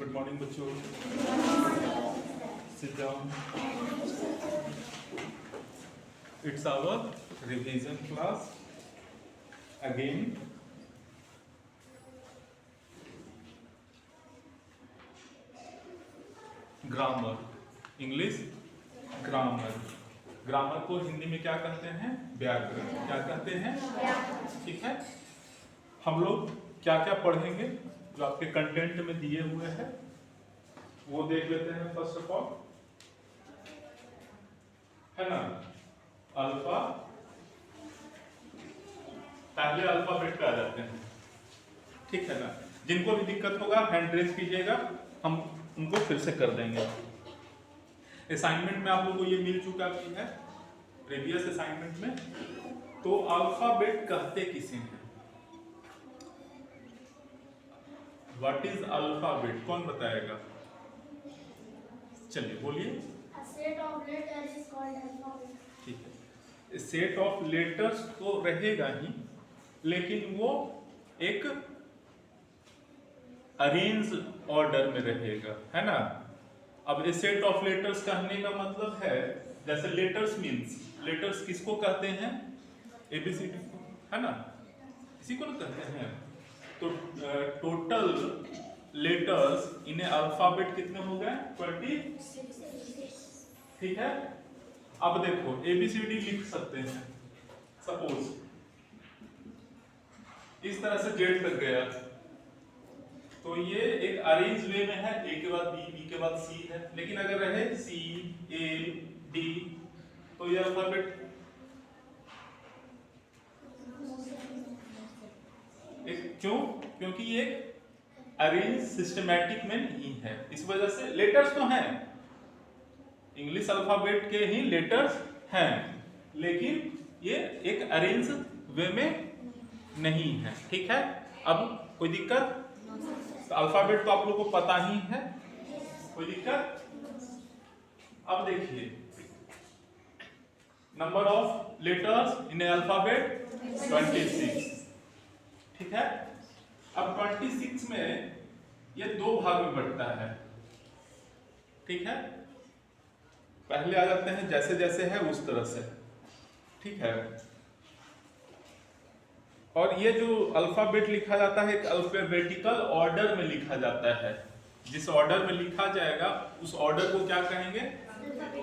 Good morning बच्चों, sit down. It's our revision class again. Grammar, English grammar. Grammar को हिंदी में क्या कहते हैं? व्याकरण। क्या कहते हैं? ठीक है। हम लोग क्या क्या पढ़ेंगे जो आपके कंटेंट में दिए हुए हैं वो देख लेते हैं। फर्स्ट ऑफ ऑल है ना, अल्फा, पहले अल्फाबेट पे आ जाते हैं। ठीक है ना, जिनको भी दिक्कत होगा हैंड रेज कीजिएगा, हम उनको फिर से कर देंगे। असाइनमेंट में आप लोगों को ये मिल चुका भी है प्रीवियस असाइनमेंट में। तो अल्फाबेट कहते किसे हैं? What is alphabet? कौन बताएगा? चलिए बोलिए। Set of letters is called alphabet. ठीक है, सेट ऑफ लेटर्स तो रहेगा ही, लेकिन वो एक अरेंज ऑर्डर में रहेगा, है ना। अब ए सेट ऑफ लेटर्स कहने का मतलब है, जैसे लेटर्स मीन्स, लेटर्स किसको कहते हैं? एबीसीडी को, है ना, इसी को ना कहते हैं। तो टोटल लेटर्स इन अल्फाबेट कितने हो गए? 26। ठीक है। अब देखो एबीसीडी लिख सकते हैं, सपोज इस तरह से जेड तक गया, तो ये एक अरेंज वे में है, ए के बाद बी, बी के बाद सी है। लेकिन अगर रहे सी, ए, डी, तो ये अल्फाबेट क्यों? क्योंकि ये अरेंज सिस्टमैटिक में नहीं है, इस वजह से लेटर्स तो हैं, इंग्लिश अल्फाबेट के ही लेटर्स हैं, लेकिन ये एक अरेंज वे में नहीं है। ठीक है। अब कोई दिक्कत? अल्फाबेट तो आप लोगों को पता ही है, कोई दिक्कत? अब देखिए, number of letters in alphabet 26। ठीक है। अब 26 में ये दो भाग में बढ़ता है। ठीक है, पहले आ जाते हैं जैसे जैसे है उस तरह से। ठीक है। और ये जो अल्फाबेट लिखा जाता है एक अल्फाबेटिकल ऑर्डर में लिखा जाता है। जिस ऑर्डर में लिखा जाएगा उस ऑर्डर को क्या कहेंगे?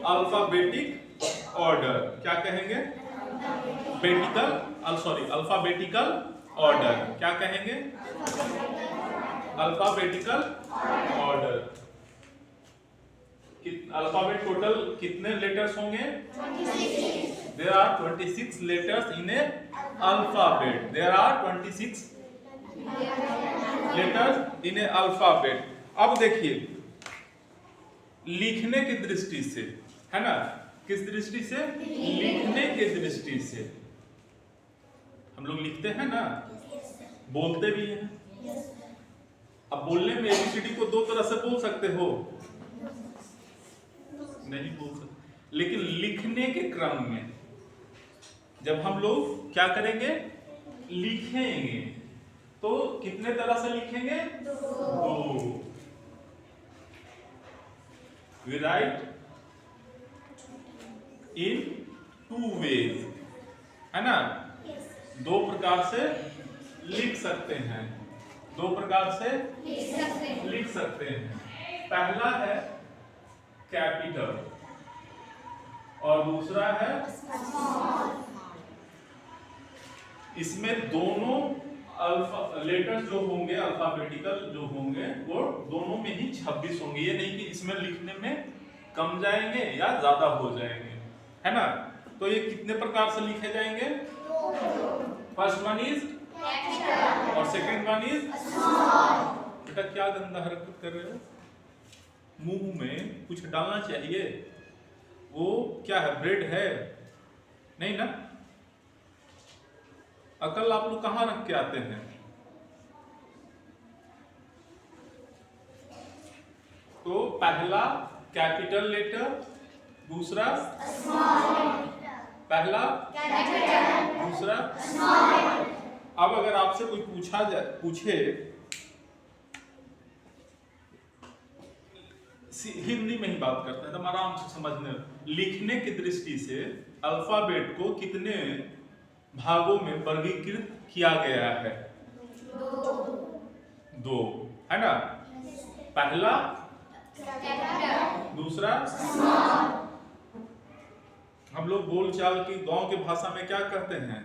Alphabetic order. क्या कहेंगे? Alphabetical order. क्या कहेंगे? Alphabetical order. अल्फाबेट टोटल कितने लेटर्स होंगे? 26। There are 26 letters in a alphabet. There are 26 letters in a alphabet. अब देखिए, लिखने की दृष्टि से, है ना, किस दृष्टि से? लिखने की दृष्टि से। हम लोग लिखते हैं ना, बोलते भी हैं। अब बोलने में एबीसीडी को दो तरह से बोल सकते हो, नहीं बोल सकते, लेकिन लिखने के क्रम में जब हम लोग क्या करेंगे? लिखेंगे, तो कितने तरह से लिखेंगे? दो। वी राइट इन 2 ways, है ना। दो प्रकार से लिख सकते हैं, दो प्रकार से लिख सकते हैं। पहला है कैपिटल और दूसरा है स्मॉल। इसमें दोनों लेटर्स जो होंगे, अल्फाबेटिकल जो होंगे, वो दोनों में ही 26 होंगे। ये नहीं कि इसमें लिखने में कम जाएंगे या ज्यादा हो जाएंगे, है ना। तो ये कितने प्रकार से लिखे जाएंगे? फर्स्ट वन इज कैपिटल और सेकंड वन इज स्मॉल। बेटा क्या गंदा हरकत कर रहे हो? मुंह में कुछ डालना चाहिए। वो क्या है? ब्रेड है? नहीं ना। अकल आप लोग कहाँ रख के आते हैं? तो पहला कैपिटल लेटर, दूसरा स्मॉल। पहला कैपिटल, दूसरा स्मॉल। अब अगर आपसे कोई पूछे हिंदी में ही बात करते हैं तो आराम से समझने। लिखने की दृष्टि से अल्फाबेट को कितने भागों में वर्गीकृत किया गया है? दो, है ना? पहला, दूसरा। हम लोग बोलचाल की गांव की भाषा में क्या कहते हैं?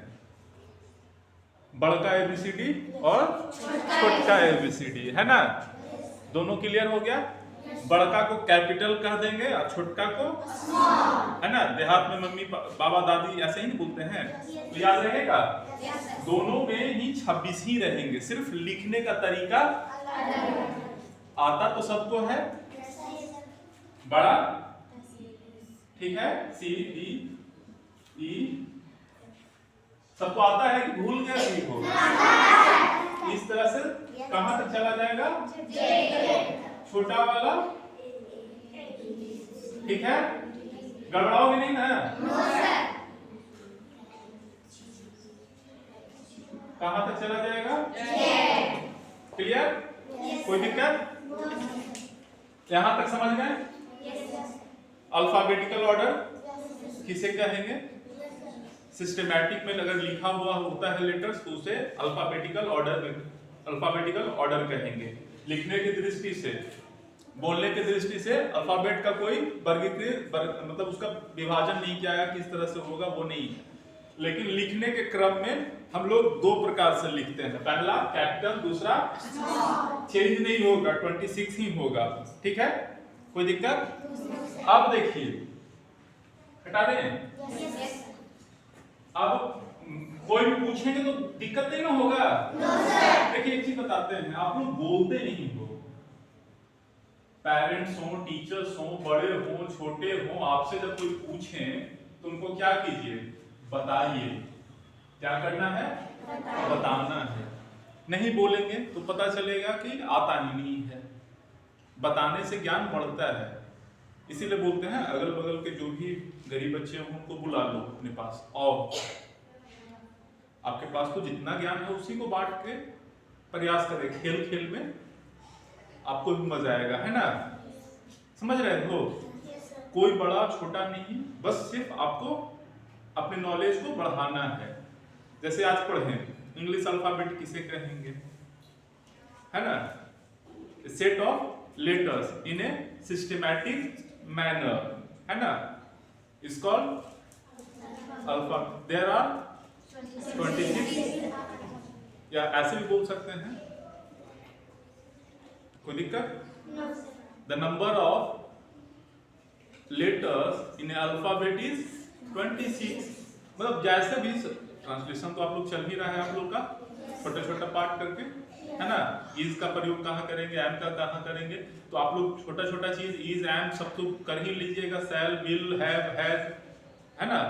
बड़का एबीसीडी और छोटका एबीसीडी, है ना? दोनों क्लियर हो गया? बड़का को कैपिटल कह देंगे और छोटका को स्मॉल, है ना? देहात में मम्मी बाबा दादी ऐसे ही नहीं बोलते हैं, तो याद रहेगा। दोनों में ही 26 ही रहेंगे, सिर्फ लिखने का तरीका आता तो सबको है। बड़ा, ठीक है, सी डी ई सबको आता है कि भूल गया? नहीं होगा। इस तरह से कहां तक चला जाएगा? छोटा वाला, ठीक है? गड़बड़ाओगे नहीं ना? कहां तक चला जाएगा? क्लियर? कोई दिक्कत? यहां तक समझ गए? अल्फाबेटिकल ऑर्डर किसे कहेंगे? सिस्टमैटिक में अगर लिखा हुआ होता है लेटर्स तो उसे अल्फाबेटिकल ऑर्डर कहेंगे। लिखने की दृष्टि से, बोलने की दृष्टि से अल्फाबेट का कोई वर्गीकृत मतलब उसका विभाजन नहीं किया है, किस तरह से होगा वो नहीं है। लेकिन लिखने के क्रम में हम लोग दो प्रकार से लिखते हैं, पहला कैपिटल, दूसरा चेंज नहीं होगा, 26 ही होगा, ठीक है? कोई दिक्कत? अब देखिए, हटा दें। अब कोई भी पूछेंगे तो दिक्कत नहीं ना होगा? देखिए एक चीज बताते हैं, आप लोग बोलते नहीं हो। पेरेंट्स हो, टीचर्स हो, बड़े हो, छोटे हो, आपसे जब कोई पूछे तो उनको क्या कीजिए? बताइए। क्या करना है? बताना है। नहीं बोलेंगे तो पता चलेगा कि आता ही नहीं है। बताने से ज्ञान बढ़ता है, इसीलिए बोलते हैं अगल बगल के जो भी गरीब बच्चे हों उनको बुला लो अपने पास, और आपके पास तो जितना ज्ञान है उसी को बांट के प्रयास करें। खेल खेल में आपको भी मजा आएगा, है ना? समझ रहे हो? कोई बड़ा छोटा नहीं, बस सिर्फ आपको अपने नॉलेज को बढ़ाना है। जैसे आज पढ़ें इंग्लिश अल्फाबेट किसे कहेंगे, है ना? Set of letters in a systematic manner, है ना? Is called alpha. There are 26, या ऐसे भी बोल सकते हैं, कोई दिक्कत? The number of letters in alphabet is 26। मतलब जैसे भी ट्रांसलेशन तो आप लोग चल ही रहा है आप लोग का, छोटा छोटा पार्ट करके, है ना? इज का प्रयोग कहाँ करेंगे, एम का कहाँ करेंगे, तो आप लोग छोटा छोटा चीज इज एम सब तो कर ही लीजिएगा। सेल, विल, हैव, हैज, है ना?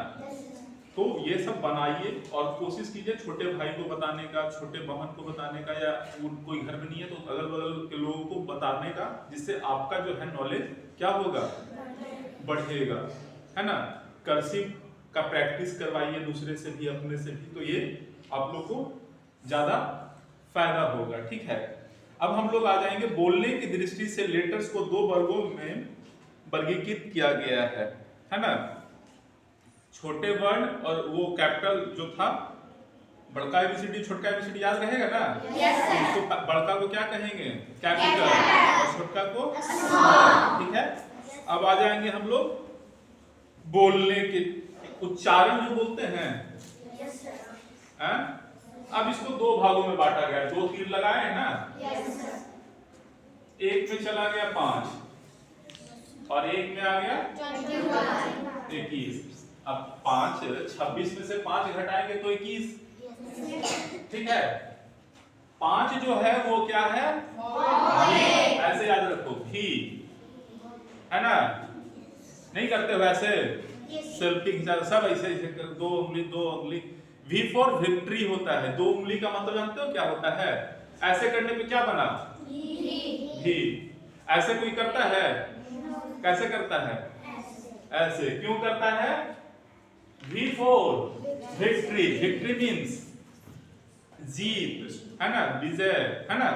तो ये सब बनाइए और कोशिश कीजिए छोटे भाई को बताने का, छोटे बहन को बताने का, या कोई घर में नहीं है तो अगल बगल के लोगों को बताने का, जिससे आपका जो है नॉलेज क्या होगा? बढ़ेगा, है ना? कर्सिव का प्रैक्टिस करवाइए दूसरे से भी, अपने से भी, तो ये आप लोग को ज्यादा फायदा होगा, ठीक है? अब हम लोग आ जाएंगे बोलने की दृष्टि से लेटर्स को दो वर्गों में वर्गीकृत किया गया है ना? छोटे वर्ण और वो कैपिटल जो था, बड़का एबीसीडी छोटका एबीसीडी याद रहेगा ना? yes, तो बड़का को क्या कहेंगे? कैपिटल, और छोटका को स्मॉल, ठीक है? अब आ जाएंगे हम लोग बोलने के उच्चारण जो बोलते हैं, अब इसको दो भागों में बांटा गया, दो तीर लगाए हैं ना? एक में चला गया 5 और एक में आ गया 21। अब 5 26 में से 5 घटाएंगे तो 21, ठीक है? 5 जो है वो क्या है? ऐसे याद रखो, भी, है ना? नहीं करते वैसे सेल्फिंग सब ऐसे ऐसे कर, दो उंगली। वी फॉर विक्ट्री होता है, दो उंगली का मतलब जानते हो क्या होता है? ऐसे करने पे क्या बना? भी। ऐसे कोई करता है? कैसे करता है? ऐसे। क्यों करता है? V for victory. Victory means जीत, है ना? विजय, है ना?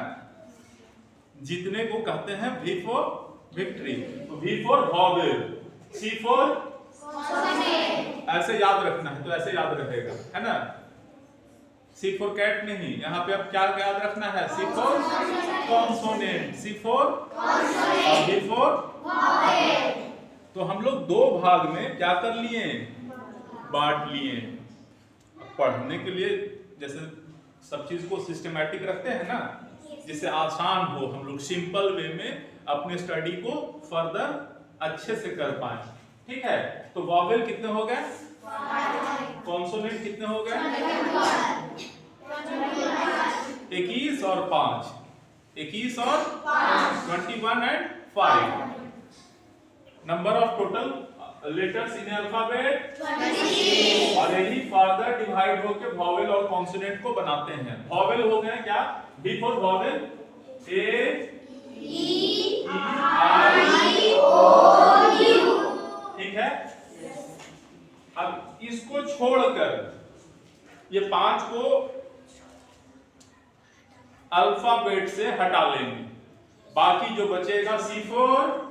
जीतने को कहते हैं V for victory. V for vowel, C for ऐसे याद रखना है तो ऐसे याद रहेगा, है ना। C फॉर कैट नहीं, यहाँ पे अब क्या याद रखना है, C for consonant, C for V for. तो हम लोग दो भाग में क्या कर लिए, बांट लिए। पढ़ने के लिए जैसे सब चीज को सिस्टमैटिक रखते हैं ना, जिससे आसान हो, हम लोग सिंपल वे में अपने स्टडी को फर्दर अच्छे से कर पाए, ठीक है। तो वॉवेल कितने हो गए, कॉन्सोनेंट कितने हो गए, 21 और 5, 21 और 21 and 5। Number of total letters in alphabet 20, और यही फर्दर डिवाइड होकर वॉवेल और कॉन्सोनेंट को बनाते हैं। वॉवेल हो गए क्या, be for vowel, A E I O U, ठीक है। अब इसको छोड़कर ये 5 को अल्फाबेट से हटा लेंगे, बाकी जो बचेगा सी फॉर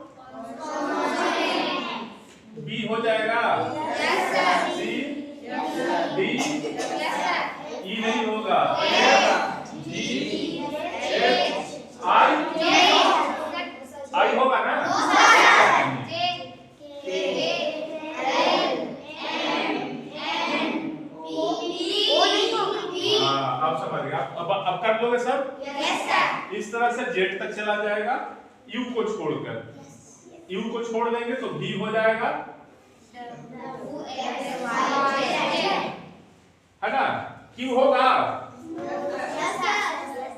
बी हो जाएगा, सी डी ई नहीं होगा, जी एच आई होगा ना, आप समझ गए। अब कर लोगे सब, इस तरह से जेड तक चला जाएगा। यू को छोड़कर, यू को छोड़ देंगे तो भी हो जाएगा, है ना। क्यू होगा,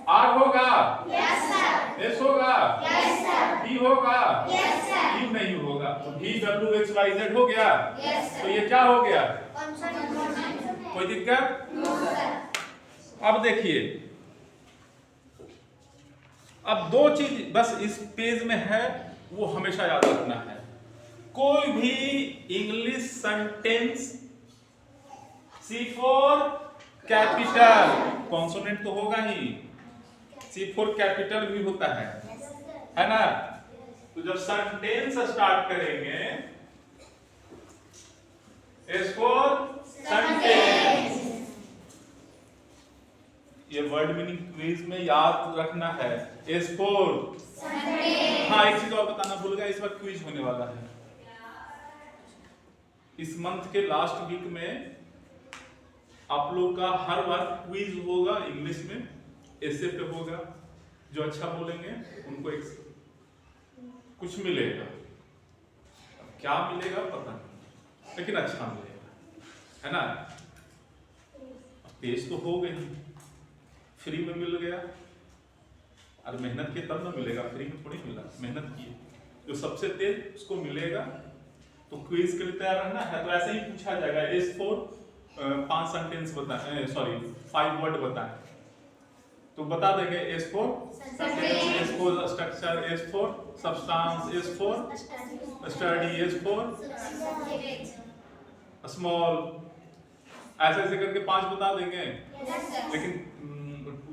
आर होगा, एस होगा, टी होगा, यू नहीं होगा। तो भी डब्ल्यू एक्स वाई जेड हो गया। तो ये क्या हो गया, कोई दिक्कत। अब देखिए, अब दो चीज बस इस पेज में है, वो हमेशा याद रखना है। कोई भी English sentence C for capital, consonant तो होगा ही, सी फॉर कैपिटल भी होता है ना। तो जब सेंटेंस स्टार्ट करेंगे, एस फॉर सेंटेंस, ये वर्ड मीनिंग क्विज में याद रखना है, एस फॉर। हाँ, एक चीज और बताना भूल गया, इस बार क्विज होने वाला है। इस मंथ के लास्ट वीक में आप लोग का हर बार क्विज होगा, इंग्लिश में ऐसे पे होगा। जो अच्छा बोलेंगे उनको एक कुछ मिलेगा, क्या मिलेगा पता नहीं, लेकिन अच्छा मिलेगा, है ना। पेश तो हो गई, फ्री में मिल गया, और मेहनत किए तब ना मिलेगा, फ्री में थोड़ी मिला, मेहनत किए। जो सबसे तेज उसको मिलेगा। तो क्विज के लिए तैयार रहना है। तो ऐसे ही पूछा जाएगा, एस फॉर 5 सेंटेंस बताएं, सॉरी 5 वर्ड बताएं, तो बता देंगे S for sentence, S for structure, S for substance, S for study, S for small, ऐसे ऐसे करके 5 बता देंगे। लेकिन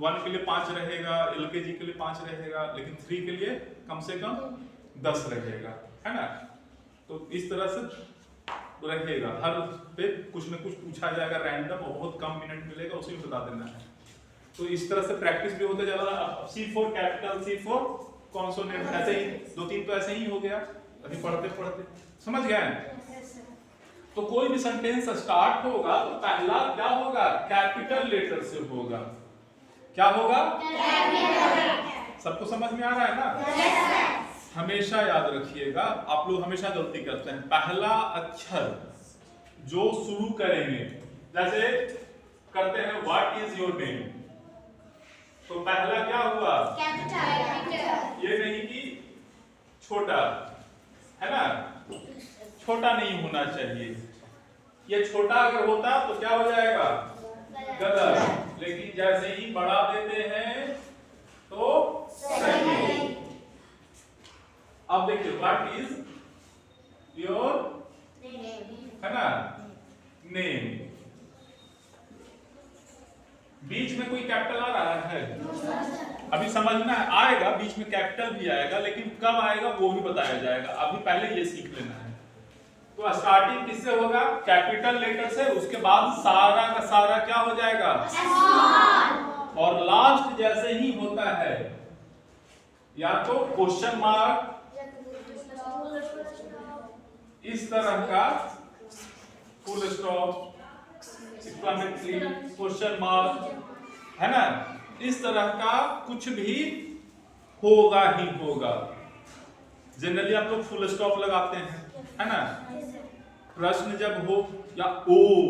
1 के लिए 5 रहेगा, एलकेजी के लिए 5 रहेगा, लेकिन 3 के लिए कम से कम 10 रहेगा, है ना। तो इस तरह से रहेगा, हर पे कुछ न कुछ पूछा जाएगा रैंडम, और बहुत कम मिनट मिलेगा, उसी में बता देना है। तो इस तरह से प्रैक्टिस भी होते जा रहा है। C for capital, C for consonant, ऐसे ही 2-3 तो ऐसे ही हो गया अभी पढ़ते पढ़ते, समझ गए। तो कोई भी सेंटेंस स्टार्ट होगा तो पहला क्या होगा, कैपिटल लेटर से होगा। क्या होगा, सबको समझ में आ रहा है ना। हमेशा याद रखिएगा, आप लोग हमेशा गलती करते हैं। पहला अक्षर जो शुरू करेंगे, जैसे करते हैं व्हाट इज योर नेम, तो पहला क्या हुआ, कैपिटल। ये नहीं कि छोटा, है ना, छोटा नहीं होना चाहिए। ये छोटा अगर होता तो क्या हो जाएगा, गलत। लेकिन जैसे ही बढ़ा देते हैं तो सही। अब देखिए, व्हाट इज योर, है ना, नेम। बीच में कोई कैपिटल आ रहा है, अभी समझना है, आएगा बीच में कैपिटल भी आएगा, लेकिन कब आएगा वो भी बताया जाएगा, अभी पहले ये सीख लेना है। तो स्टार्टिंग किससे होगा? कैपिटल लेटर से, उसके बाद सारा का सारा क्या हो जाएगा? और लास्ट जैसे ही होता है या तो क्वेश्चन मार्क, इस तरह का full stop, exclamatory, question mark, है ना, इस तरह का कुछ भी होगा ही होगा। जनरली आप लोग फुल स्टॉप लगाते हैं, है ना, प्रश्न जब हो या ओ,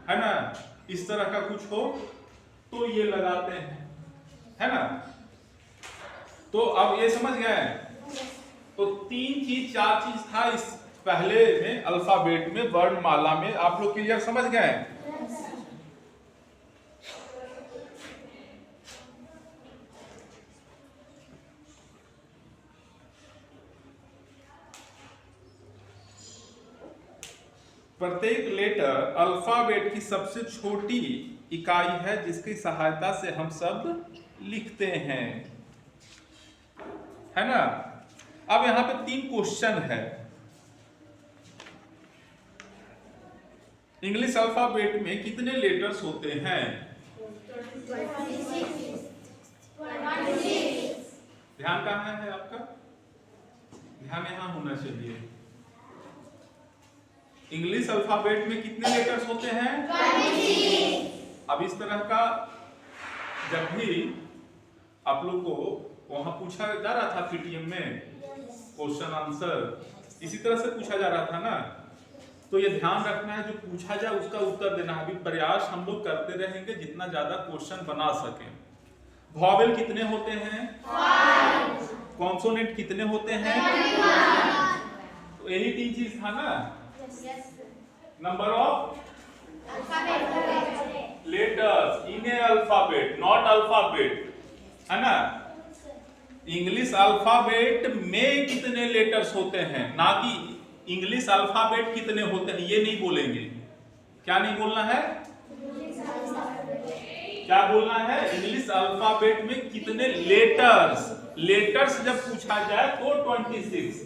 है ना, इस तरह का कुछ हो तो ये लगाते हैं, है ना। तो अब ये समझ गए। तो 3 चीज 4 चीज था इस पहले में अल्फाबेट में, वर्णमाला में, आप लोग क्लियर समझ गए। प्रत्येक लेटर अल्फाबेट की सबसे छोटी इकाई है जिसकी सहायता से हम सब लिखते हैं, है ना। अब यहां पे 3 क्वेश्चन है। इंग्लिश अल्फाबेट में कितने लेटर्स होते हैं? 26। ध्यान कहाँ है आपका? ध्यान यहां होना चाहिए। इंग्लिश अल्फाबेट में कितने लेटर्स होते हैं? 26। अब इस तरह का जब भी आप लोग को वहां पूछा जा रहा था पीटीएम में क्वेश्चन आंसर, इसी तरह से पूछा जा रहा था ना, तो ये ध्यान रखना है जो पूछा जाए उसका उत्तर देना है। अभी प्रयास हम लोग करते रहेंगे जितना ज्यादा क्वेश्चन बना सकें। वॉवेल कितने होते हैं? 5। कॉन्सोनेंट कितने होते हैं? 21। तो यही 3 चीज था ना। Number of letters in A alphabet, not alphabet, है ना। इंग्लिश अल्फाबेट में कितने लेटर्स होते हैं, ना कि इंग्लिश अल्फाबेट कितने होते हैं, ये नहीं बोलेंगे। क्या नहीं बोलना है? क्या बोलना है? इंग्लिश अल्फाबेट में कितने लेटर्स, लेटर्स जब पूछा जाए तो 26,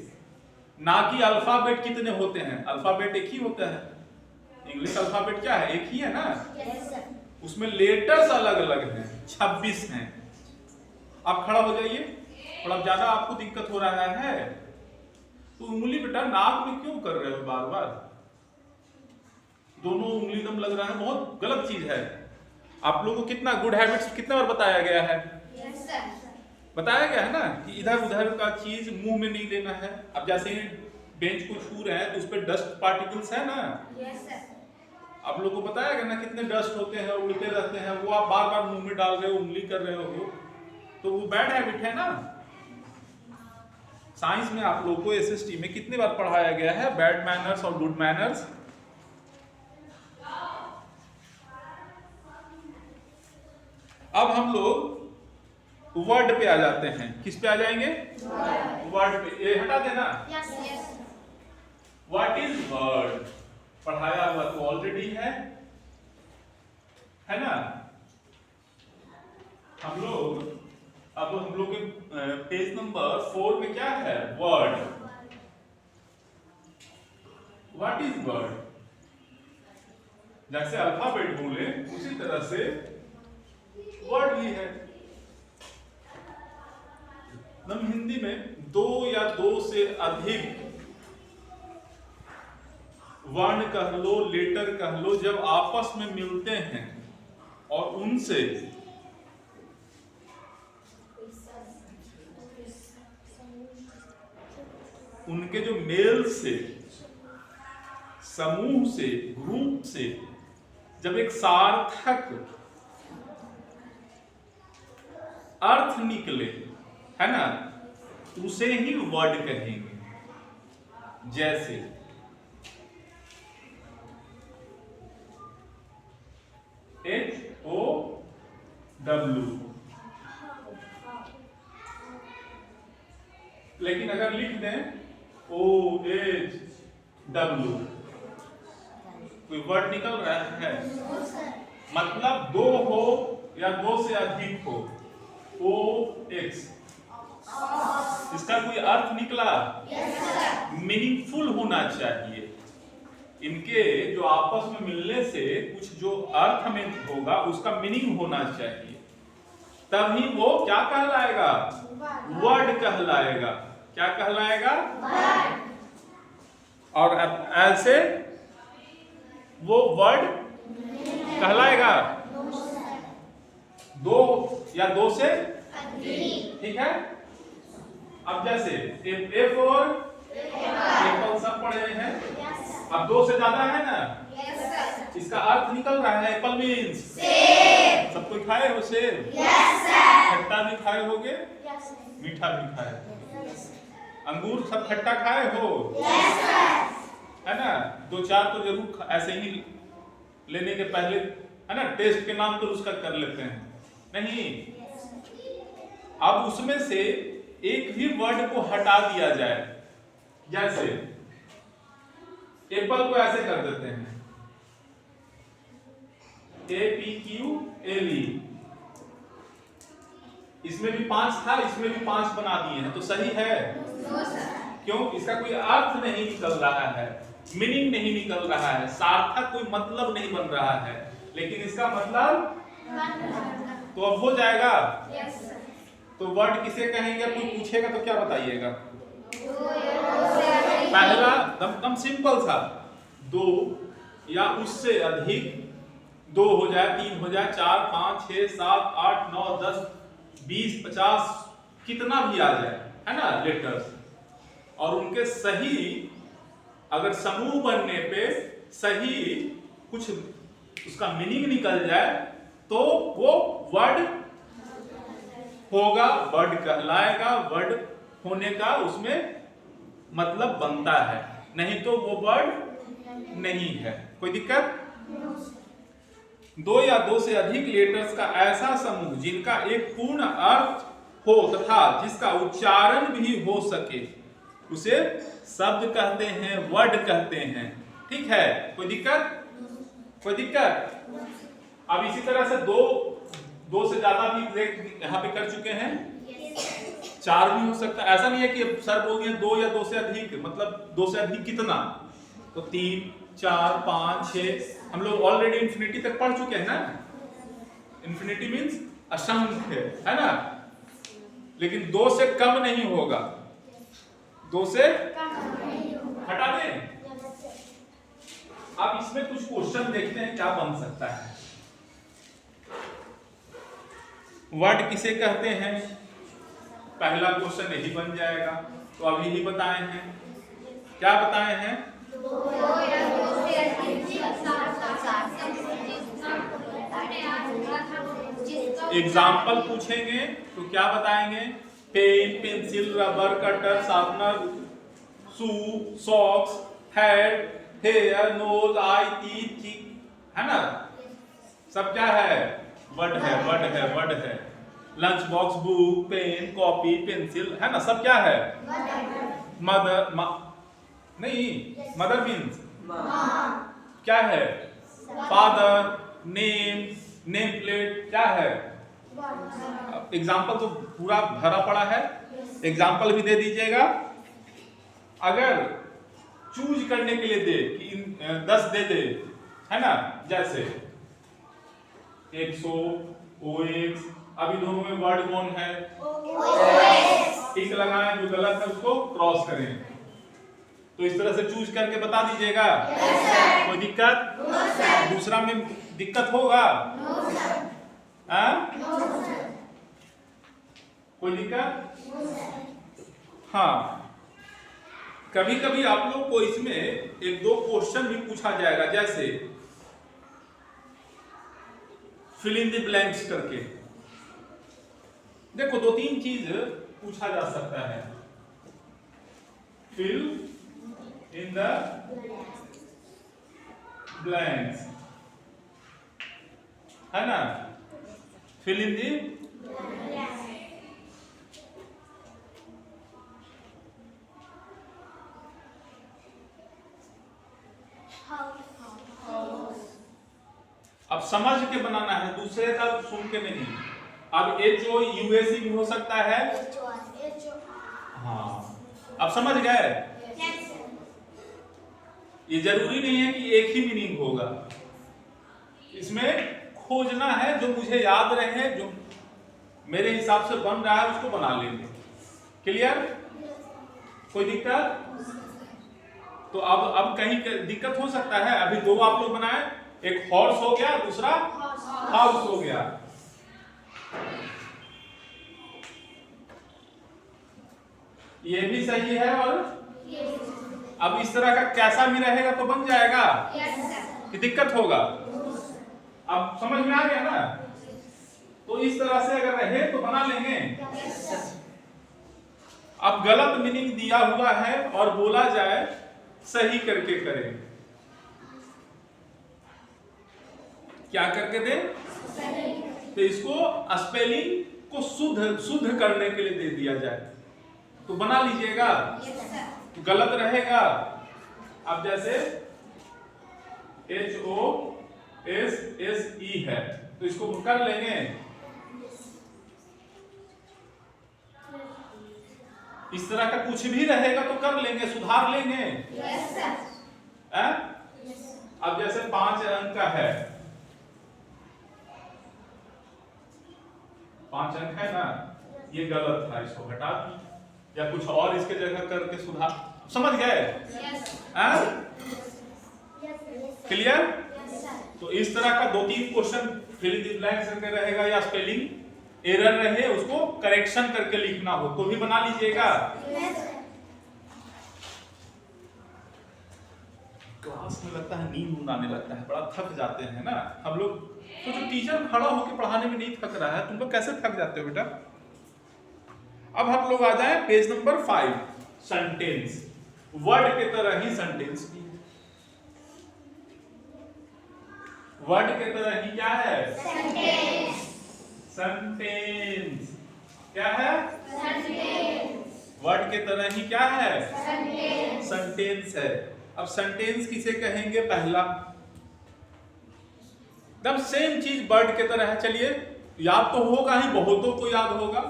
ना कि अल्फाबेट कितने होते हैं। अल्फाबेट एक ही होता है, इंग्लिश अल्फाबेट क्या है? एक ही है ना। उसमें लेटर्स अलग अलग हैं, 26 हैं। आप खड़ा हो जाइए, थोड़ा ज्यादा आपको दिक्कत हो रहा है तो उंगली बेटा नाक में क्यों कर रहे हो बार बार? दोनों उंगली दम लग रहा है, बहुत गलत चीज है। आप लोगों को कितना गुड हैबिट्स कितना बार बताया गया है? बताया गया है ना कि इधर उधर का चीज मुंह में नहीं लेना है। अब जैसे बेंच को छू रहे हैं तो उस पर डस्ट पार्टिकल्स है ना। आप लोगों को बताया गया ना कितने डस्ट होते हैं, उड़ते रहते हैं, वो आप बार बार मुंह में डाल रहे हो, उंगली कर रहे हो, तो वो बैड हैबिट है ना। साइंस में आप लोगों को एसएसटी में कितनी बार पढ़ाया गया है बैड मैनर्स और गुड मैनर्स। अब हम लोग वर्ड पे आ जाते हैं। किस पे आ जाएंगे? वर्ड पे। ये हटा देना। What is word? पढ़ाया हुआ तो ऑलरेडी है ना। हम लोग के पेज नंबर 4 में क्या है? वर्ड। What is word? जैसे अल्फाबेट बोले उसी तरह से वर्ड भी है। हम हिंदी में 2 या 2 से अधिक वर्ण कह लो, लेटर कह लो, जब आपस में मिलते हैं और उनसे उनके जो मेल से, समूह से, ग्रुप से जब एक सार्थक अर्थ निकले, है ना, उसे ही वर्ड कहेंगे। जैसे HOW, लेकिन अगर लिख दें OHW, कोई वर्ड निकल रहा है? मतलब 2 हो या 2 से अधिक हो, O एक्स, इसका कोई अर्थ निकला? मीनिंगफुल होना चाहिए। इनके जो आपस में मिलने से कुछ जो अर्थ में होगा उसका मीनिंग होना चाहिए, तभी वो क्या कहलाएगा? वर्ड कहलाएगा। क्या कहलाएगा? और ऐसे वो वर्ड कहलाएगा दो या दो से, ठीक है। अब जैसे एफ और एप्पल सब पढ़े हैं, अब दो से ज्यादा है ना, इसका अर्थ निकल रहा है। एप्पल मीन्स सब कोई खाए हो सेब? खट्टा भी खाए होगे, मीठा भी खाए। अंगूर सब खट्टा खाए हो, है ना? दो चार तो जरूर ऐसे ही लेने के पहले, है ना, टेस्ट के नाम तो उसका कर लेते हैं, नहीं? अब उसमें से एक भी वर्ड को हटा दिया जाए, जैसे एप्पल को ऐसे कर देते हैं APQLE, इसमें भी 5 था, इसमें भी 5 बना दिए हैं, तो सही है? क्यों? इसका कोई अर्थ नहीं निकल रहा है, मीनिंग नहीं निकल रहा है, सार्थक कोई मतलब नहीं बन रहा है, लेकिन इसका मतलब तो अब हो जाएगा। तो वर्ड किसे कहेंगे? कोई पूछेगा तो क्या बताइएगा? पहला दम सिंपल था, 2 या उससे अधिक, 2 हो जाए, 3 हो जाए, 4 5 6 7 8 9 10 20 50 कितना भी आ जाए, है ना, लेटर्स, और उनके सही अगर समूह बनने पे सही कुछ उसका मीनिंग निकल जाए तो वो वर्ड होगा, वर्ड कहलाएगा। वर्ड होने का उसमें मतलब बनता है, नहीं तो वो वर्ड नहीं है। कोई दिक्कत? 2 या 2 से अधिक लेटर्स का ऐसा समूह जिनका एक पूर्ण अर्थ हो तथा जिसका उच्चारण भी हो सके उसे शब्द कहते हैं, वर्ड कहते हैं। ठीक है? कोई दिक्कत? कोई दिक्कत? अब इसी तरह से 2 से ज्यादा भी यहाँ पे कर चुके हैं, 4 भी हो सकता है। ऐसा नहीं है कि सर बोल दिए 2 या 2 से अधिक, मतलब 2 से अधिक कितना, तो 3 4 5 6 हम लोग ऑलरेडी इंफिनिटी तक पढ़ चुके हैं ना। इंफिनिटी मींस असंख्य, है ना, लेकिन 2 से कम नहीं होगा। 2 से हटा दें। अब इसमें कुछ क्वेश्चन देखते हैं क्या बन सकता है। वर्ड किसे कहते हैं? पहला क्वेश्चन यही बन जाएगा, तो अभी ही बताए हैं। क्या बताए हैं? एग्जाम्पल पूछेंगे तो क्या बताएंगे? Pen, pencil, rubber, cutter, sharpener, shoe, socks, head, hair, nose, eye, teeth, है ना, सब क्या है? वर्ड है, वर्ड है, वर्ड है। Lunch box, book, pen, copy, pencil, है ना, सब क्या है? मदर, नहीं, मदर मीन्स क्या है? फादर, नेम, नेम प्लेट क्या है? एग्जाम्पल तो पूरा भरा पड़ा है, एग्जाम्पल भी दे दीजिएगा। अगर चूज करने के लिए दे कि 10 दे दे, है ना, जैसे 100, OX, अभी दोनों में वर्ड कौन है? टिक लगाएं, जो गलत है उसको क्रॉस करें। तो इस तरह से चूज करके बता दीजिएगा। कोई दिक्कत? दूसरा में दिक्कत होगा? कोई दिक्कत? हाँ, कभी कभी आप लोग को इसमें 1-2 क्वेश्चन भी पूछा जाएगा, जैसे फिल इन द ब्लैंक्स करके। देखो 2-3 चीज पूछा जा सकता है। फिल इन द ब्लैंक्स, है ना, फिल इन द अब समझ के बनाना है, दूसरे का सुन के नहीं। अब HOUAC भी हो सकता है। हाँ, अब समझ गए। ये जरूरी नहीं है कि एक ही मीनिंग होगा, इसमें खोजना है जो मुझे याद रहे, जो मेरे हिसाब से बन रहा है उसको बना लेंगे। क्लियर? कोई दिक्कत? तो अब कहीं दिक्कत हो सकता है। अभी दो आप लोग बनाए, एक हॉर्स हो गया, दूसरा हाउस हो गया। ये भी सही है। और अब इस तरह का कैसा भी रहेगा तो बन जाएगा कि दिक्कत होगा? अब समझ में आ गया ना? तो इस तरह से अगर रहे तो बना लेंगे। अब गलत मीनिंग दिया हुआ है और बोला जाए सही करके करें। क्या करके दे? तो इसको स्पेलिंग को शुद्ध करने के लिए दे दिया जाए तो बना लीजिएगा। तो गलत रहेगा। अब जैसे HOSSE है तो इसको कर लेंगे। इस तरह का कुछ भी रहेगा तो कर लेंगे, सुधार लेंगे। अब जैसे 5 अंक का है, 5 अंक है ना, ये गलत था, इसको हटा दी या कुछ और इसके जगह करके सुधार। समझ गए? क्लियर? तो इस तरह का 2-3 question fill in the blanks करके रहेगा या स्पेलिंग एरर रहे उसको करेक्शन करके लिखना हो तो भी बना लीजिएगा। क्लास में लगता है नींद आने लगता है, बड़ा थक जाते हैं ना हम लोग। तो जो टीचर खड़ा होकर पढ़ाने में नहीं थक रहा है, तुम लोग कैसे थक जाते हो बेटा? अब हम लोग आ जाए पेज नंबर 5, सेंटेंस। वर्ड के तरह ही सेंटेंस भी है। वर्ड के तरह ही क्या है? सेंटेंस। क्या है? वर्ड के तरह ही क्या है? सेंटेंस है। अब सेंटेंस किसे कहेंगे? पहला एकदम सेम चीज वर्ड के तरह है। चलिए, याद तो होगा ही, बहुतों को याद होगा।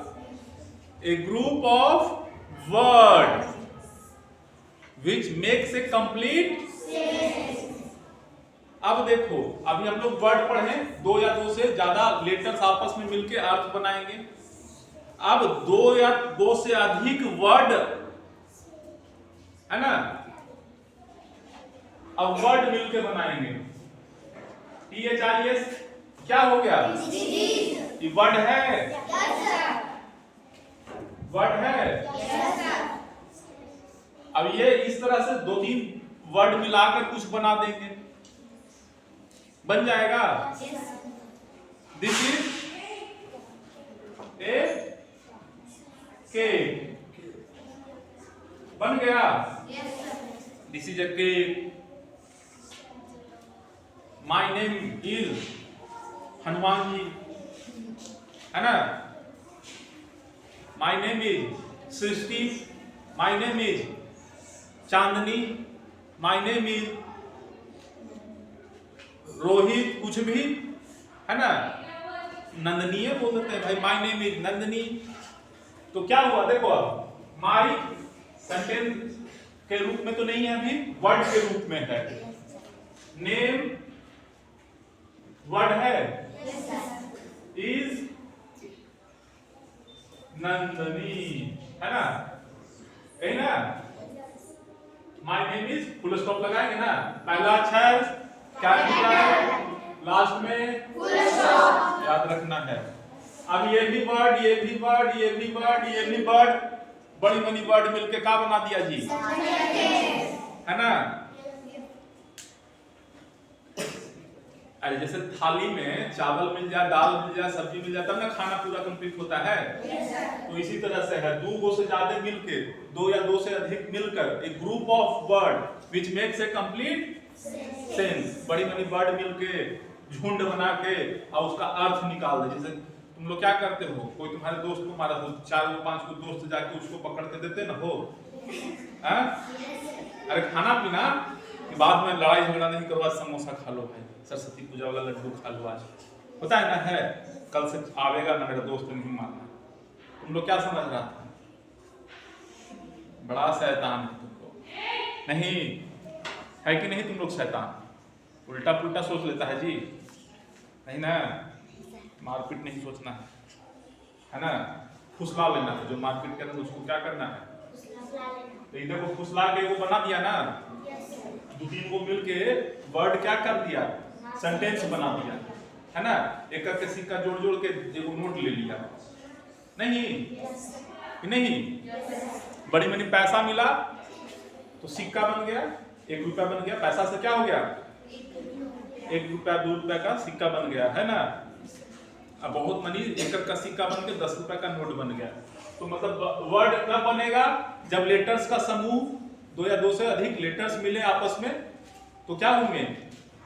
A group of word which makes a complete. अब देखो, अभी हम लोग वर्ड पढ़े, 2 या 2 से ज्यादा लेटर्स आपस में मिलकर अर्थ बनाएंगे। अब 2 या 2 से अधिक वर्ड है ना, अब वर्ड मिलके बनाएंगे। THIS क्या हो गया? ये वर्ड है। वर्ड है। अब ये इस तरह से 2-3 वर्ड मिलाकर कुछ बना देंगे, बन जाएगा। दिस इज ए केक, बन गया। This is a cake. My name is Hanuman ji, है ना। My name is Srishti, my name is Chandni, my name is Rohit, कुछ भी है ना, नंदनीय बोल देते हैं भाई, माई नेम इज नंदनी। तो क्या हुआ? देखो, अब माई सेंटेंस के रूप में तो नहीं है, अभी वर्ड के रूप में है। नेम वर्ड है, इज नंदनी, है ना, यही ना। My name is full stop लगाएंगे ना, पहला अक्षर क्या लिखा है, लास्ट में फुल स्टॉप, याद रखना है। अब ये भी वर्ड, ये भी वर्ड, ये भी वर्ड, ये भी वर्ड, बड़ी बड़ी वर्ड मिलके क्या बना दिया जी, है ना। अरे जैसे थाली में चावल मिल जाए, दाल मिल जाए, सब्जी मिल जाए, तब ना खाना पूरा कंप्लीट होता है। तो इसी तरह से है, 2 से ज्यादा मिलके, 2 या 2 से अधिक मिलकर एक group of word which makes a complete sense. बड़ी बड़ी वर्ड मिलके झुंड बना के और उसका अर्थ निकाल दे। जैसे तुम लोग क्या करते हो, कोई तुम्हारे दोस्त को मारा तो 4-5 दोस्त जाके उसको पकड़ के देते ना हो, अरे खाना पीना बाद में लड़ाई झगड़ा नहीं करो, आज समोसा खा लो भाई, सरस्वती पूजा वाला लड्डू खा लो आज, होता है ना, है कल से आवेगा ना मेरा दोस्त नहीं मानना। तुम लोग क्या समझ रहा था? बड़ा शैतान है तुम लोग, नहीं है कि नहीं? तुम लोग शैतान उल्टा पुल्टा सोच लेता है जी, नहीं ना? मारपीट नहीं सोचना है ना? फुसला लेना है। जो मारपीट करे उसको क्या करना है? तो इधर को फुसला के वो बना दिया ना, दो तीन को मिलके वर्ड क्या कर दिया? सेंटेंस बना दिया, है ना? एक करके सिक्का जोड़ जोड़ के एक नोट ले लिया, नहीं नहीं? बड़ी मनी पैसा मिला तो सिक्का बन गया, 1 रुपया बन गया। पैसा से क्या हो गया? 1 रुपया 2 रुपया का सिक्का बन गया, है ना? अब बहुत मनी 1 का सिक्का बन के 10 रुपया का नोट बन गया। तो मतलब वर्ड कब बनेगा? जब लेटर्स का समूह 2 या 2 से अधिक लेटर्स मिले आपस में तो क्या होंगे?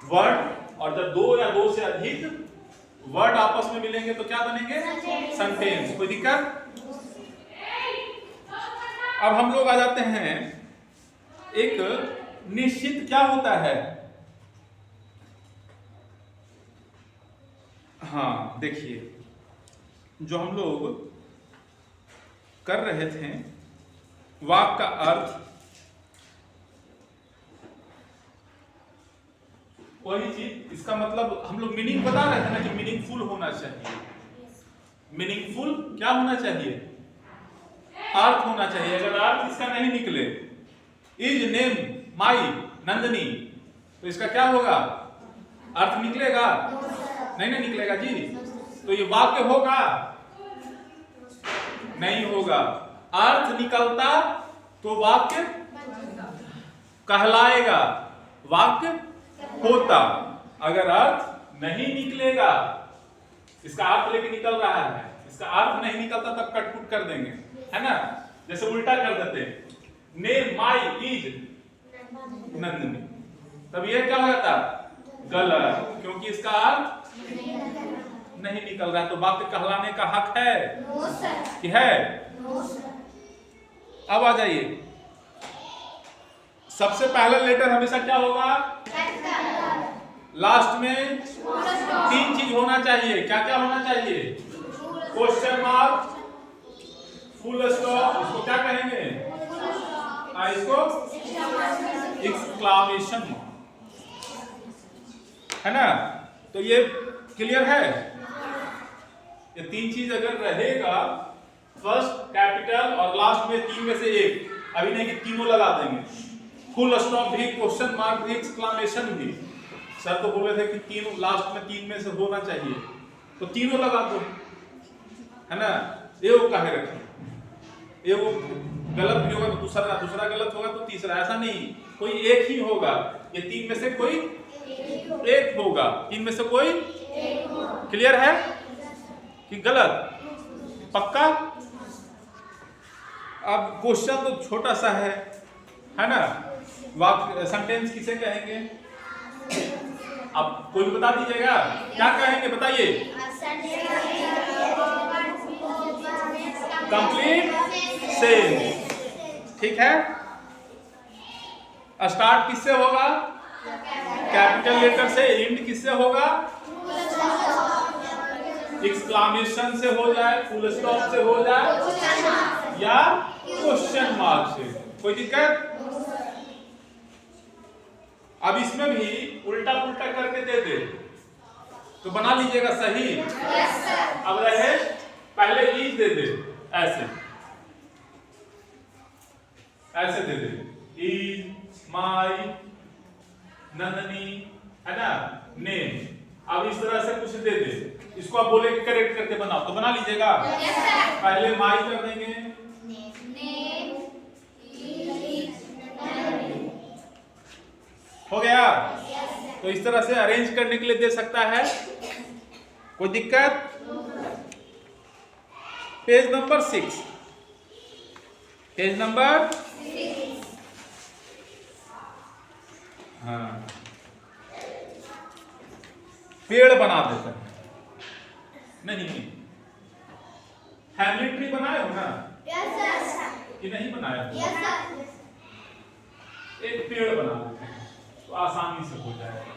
वर्ड। और जब 2 या 2 से अधिक वर्ड आपस में मिलेंगे तो क्या बनेंगे? सेंटेंस। कोई दिक्कत? अब हम लोग आ जाते हैं, एक निश्चित क्या होता है? हाँ देखिए, जो हम लोग कर रहे थे वाक्य का अर्थ, वही चीज, इसका मतलब हम लोग मीनिंग बता रहे थे ना कि मीनिंगफुल होना चाहिए। मीनिंगफुल क्या होना चाहिए? अर्थ होना चाहिए। अगर अर्थ इसका नहीं निकले, इज नेम माई नंदनी, तो इसका क्या होगा? अर्थ निकलेगा? नहीं निकलेगा जी। तो ये वाक्य होगा? नहीं होगा। अर्थ निकलता तो वाक्य कहलाएगा, वाक्य होता। अगर अर्थ नहीं निकलेगा, इसका अर्थ लेके निकल रहा है, इसका अर्थ नहीं निकलता तब कटपुट कर देंगे, है ना? जैसे उल्टा कर देते, नेम माई इज नंदनी, तब ये क्या हो जाता? गलत, क्योंकि इसका अर्थ नहीं निकल रहा है। तो वाक्य कहलाने का हक है कि है? अब आ जाइए, सबसे पहला लेटर हमेशा क्या होगा? लास्ट में 3 चीज होना चाहिए। क्या क्या होना चाहिए? क्वेश्चन मार्क, फुल स्टॉप, इसको क्या कहेंगे? इसको एक्सक्लामेशन मार्क, है ना? तो ये क्लियर है? ये 3 चीज अगर रहेगा, फर्स्ट कैपिटल और लास्ट में 3 में से एक, अभी नहीं कि तीनों लगा देंगे। फुल स्टॉप भी, क्वेश्चन मार्क भी, एक्सक्लामेशन भी। सर तो बोल रहे थे कि तीनों लास्ट में 3 में से होना चाहिए, तो तीनों लगा दो, है ना? ये वो काहे रखे? ये वो गलत भी होगा तो दूसरा गलत होगा तो तीसरा, ऐसा नहीं, कोई एक ही होगा। ये 3 में से कोई एक होगा, 3 में से कोई। क्लियर है कि गलत? पक्का? अब क्वेश्चन तो छोटा सा है ना? वाक्य सेंटेंस किसे कहेंगे? अब कोई बता दीजिएगा, क्या कहेंगे? बताइए। कंप्लीट सेंटेंस, ठीक है? स्टार्ट किससे होगा? कैपिटल लेटर से। एंड किससे होगा? एक्सक्लामेशन से हो जाए, फुल स्टॉप से हो जाए, या क्वेश्चन मार्क से। कोई दिक्कत? अब इसमें भी उल्टा पुल्टा करके दे दे तो बना लीजिएगा सही। अब रहे, पहले इज दे दे, ऐसे दे दे, इज माई नंदनी, है ना? नेम। अब इस तरह से कुछ दे दे, इसको आप बोले कि करेक्ट करके बनाओ, तो बना लीजिएगा। पहले माई कर देंगे, हो गया? तो इस तरह से अरेंज करने के लिए दे सकता है, कोई दिक्कत? Page number 6, page number 6। हाँ, पेड़ बना देते हैं। नहीं, फैमिली ट्री बनाए हो ना? कि नहीं बनाया? एक पेड़ बना देते हैं तो आसानी से हो जाएगा।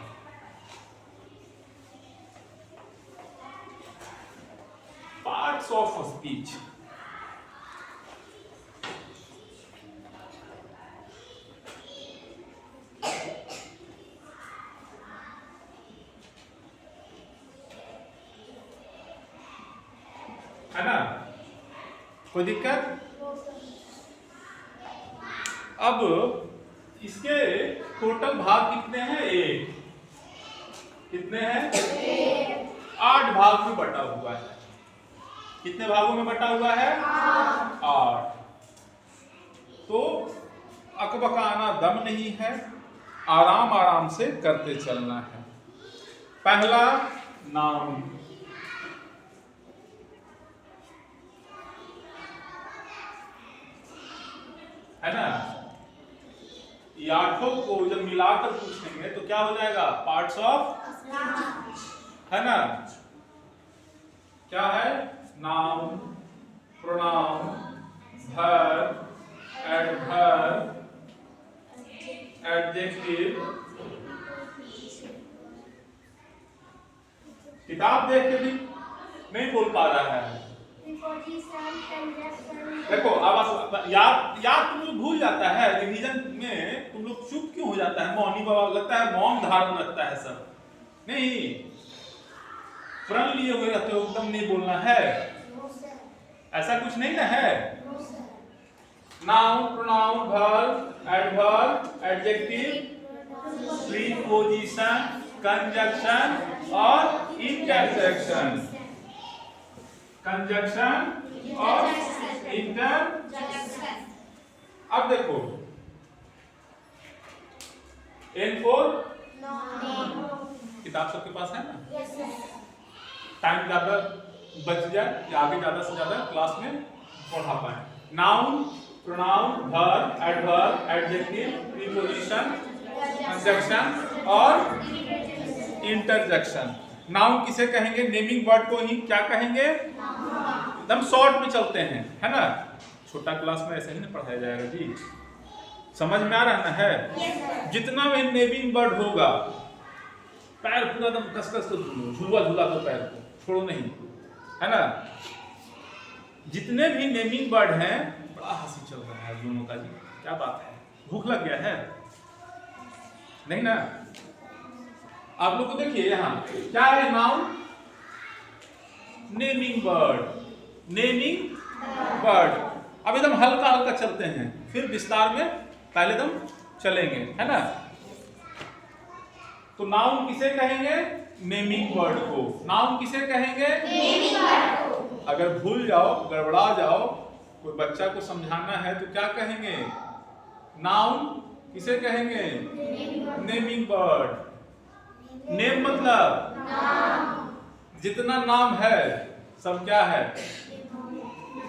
Parts of speech. है ना, कोई दिक्कत? अब इसके टोटल भाग कितने हैं? 1। कितने हैं? 8 भाग में बटा हुआ है। कितने भागों में बटा हुआ है? 8। तो अकबकाना दम नहीं है, आराम आराम से करते चलना है। पहला नाउन, है ना, ये 8 को जब मिलाकर पूछेंगे तो क्या हो जाएगा? पार्ट्स ऑफ, है ना। क्या है? Noun, pronoun, verb, adverb, adjective. किताब देख के भी नहीं बोल पा रहा है। देखो अब याद तुम लोग भूल जाता है। रिवीजन में तुम लोग चुप क्यों हो जाता है? मौनी बाबा लगता है, मौन धारण रखता है सब। नहीं, प्रण लिए हुए रहते हो, एकदम नहीं बोलना है। ऐसा कुछ नहीं ना है। Noun, pronoun, verb, adverb, adjective, preposition, conjunction और इंटरजेक्शन। कंजंक्शन और इंटरजेक्शन। अब देखो, N4 किताब सबके पास है ना? टाइम ज्यादा बच जाए या आगे ज्यादा से ज्यादा क्लास में पढ़ा पाए। Noun, pronoun, verb, adverb, adjective, preposition, conjunction और इंटरजेक्शन। नाउन किसे कहेंगे? नेमिंग वर्ड को ही क्या कहेंगे? एकदम शॉर्ट में चलते हैं, है ना। छोटा क्लास में ऐसे ही नहीं पढ़ाया जाएगा जी। समझ में आ रहा ना है? जितना भी नेमिंग वर्ड होगा, पैर पूरा एकदम कस कस कर झूला झूला दो, पैर को छोड़ो नहीं, है ना। जितने भी नेमिंग वर्ड हैं, बड़ा हंसी चल रहा है दोनों का जी। क्या बात है? भूख लग गया है? नहीं ना। आप लोग को देखिए यहाँ क्या है? Noun, naming word, naming word. अब एकदम हल्का हल्का चलते हैं, फिर विस्तार में पहले एकदम चलेंगे, है ना। तो नाउन किसे कहेंगे? नेमिंग वर्ड को। नाउन किसे कहेंगे? नेमिंग वर्ड को। अगर भूल जाओ, गड़बड़ा जाओ, कोई बच्चा को समझाना है तो क्या कहेंगे? नाउन किसे कहेंगे? Naming word. नेम मतलब नाम। जितना नाम है सब क्या है?